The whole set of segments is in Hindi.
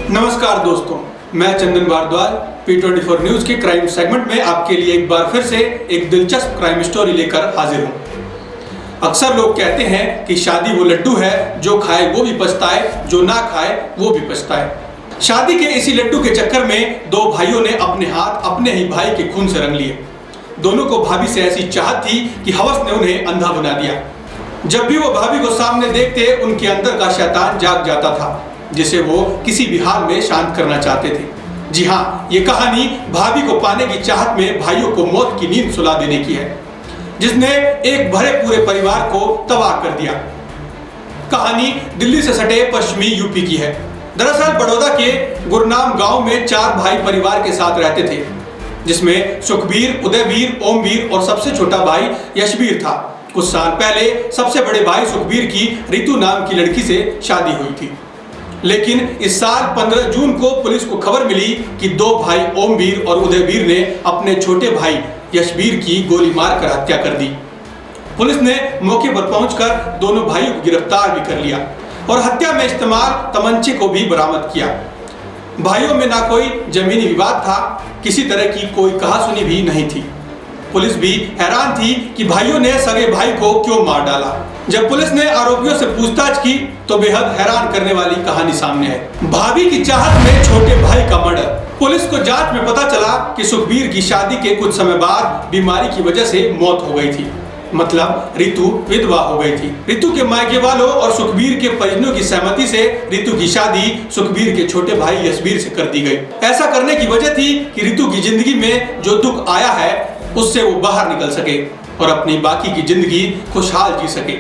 नमस्कार दोस्तों, मैं चंदन भारद्वाज P24 न्यूज के क्राइम सेगमेंट में आपके लिए एक बार फिर से एक दिलचस्प क्राइम स्टोरी लेकर हाजिर हूं। अक्सर लोग कहते हैं कि शादी वो लड्डू है, जो खाए वो भी पछताए, जो ना खाए वो भी पछताए। शादी के इसी लड्डू के चक्कर में दो भाइयों ने अपने हाथ अपने ही भाई के खून से रंग लिए। दोनों को भाभी से ऐसी चाहत थी कि हवस ने उन्हें अंधा बना दिया। जब भी वो भाभी को सामने देखते, उनके अंदर का शैतान जाग जाता था, जिसे वो किसी भी हाल में शांत करना चाहते थे। जी हाँ, ये कहानी भाभी को पाने की चाहत में भाइयों को मौत की नींद सुला देने की है, जिसने एक भरे पूरे परिवार को तबाह कर दिया। कहानी दिल्ली से सटे पश्चिमी यूपी की है। दरअसल बड़ौदा के गुरनाम गांव में 4 भाई परिवार के साथ रहते थे, जिसमें सुखबीर, उदयवीर, ओमवीर और सबसे छोटा भाई यशवीर था। कुछ साल पहले सबसे बड़े भाई सुखबीर की रितु नाम की लड़की से शादी हुई थी, लेकिन इस साल 15 जून को पुलिस को खबर मिली कि 2 भाई ओमवीर और उदयवीर ने अपने छोटे भाई यशवीर की गोली मारकर हत्या कर दी। पुलिस ने मौके पर पहुंचकर दोनों भाइयों को गिरफ्तार भी कर लिया और हत्या में इस्तेमाल तमंचे को भी बरामद किया। भाइयों में ना कोई जमीनी विवाद था, किसी तरह की कोई कहासुनी भी नहीं थी। पुलिस भी हैरान थी कि भाइयों ने सगे भाई को क्यों मार डाला। जब पुलिस ने आरोपियों से पूछताछ की तो बेहद हैरान करने वाली कहानी सामने आई। भाभी की चाहत में छोटे भाई का मर्डर। पुलिस को जांच में पता चला कि सुखबीर की शादी के कुछ समय बाद बीमारी की वजह से मौत हो गई थी, मतलब रितु विधवा हो गई थी। रितु के मायके वालों और सुखबीर के परिजनों की सहमति से रितु की शादी सुखबीर के छोटे भाई यशवीर से कर दी गई। ऐसा करने की वजह थी कि रितु की जिंदगी में जो दुख आया है उससे वो बाहर निकल सके और अपनी बाकी की जिंदगी खुशहाल जी सके।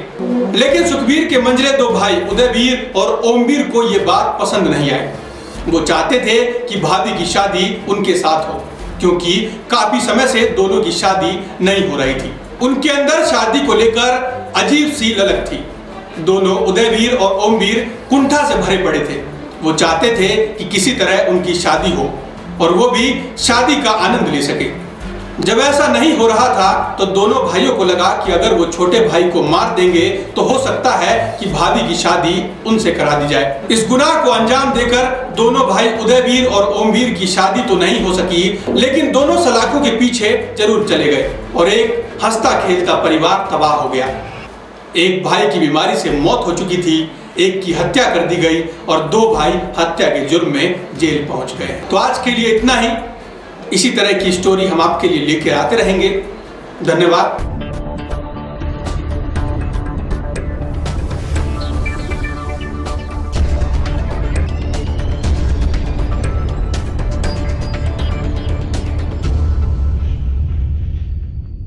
लेकिन सुखबीर के मंझले 2 भाई उदयवीर और ओमवीर को ये बात पसंद नहीं आई। वो चाहते थे कि भाभी की शादी उनके साथ हो, क्योंकि काफी समय से दोनों की शादी नहीं हो रही थी। उनके अंदर शादी को लेकर अजीब सी ललक थी। दोनों उदयवीर और ओमवीर कुंठा से भरे पड़े थे। वो चाहते थे कि किसी तरह उनकी शादी हो और वो भी शादी का आनंद ले सके। जब ऐसा नहीं हो रहा था तो दोनों भाइयों को लगा कि अगर वो छोटे भाई को मार देंगे तो हो सकता है कि भाभी की शादी उनसे करा दी जाए। इस गुनाह को अंजाम देकर दोनों भाई उदयवीर और ओमवीर की शादी तो नहीं हो सकी, लेकिन दोनों सलाखों के पीछे जरूर चले गए और एक हंसता खेलता परिवार तबाह हो गया। एक भाई की बीमारी से मौत हो चुकी थी, एक की हत्या कर दी गई और 2 भाई हत्या के जुर्म में जेल पहुंच गए। तो आज के लिए इतना ही। इसी तरह की स्टोरी हम आपके लिए लेकर आते रहेंगे। धन्यवाद।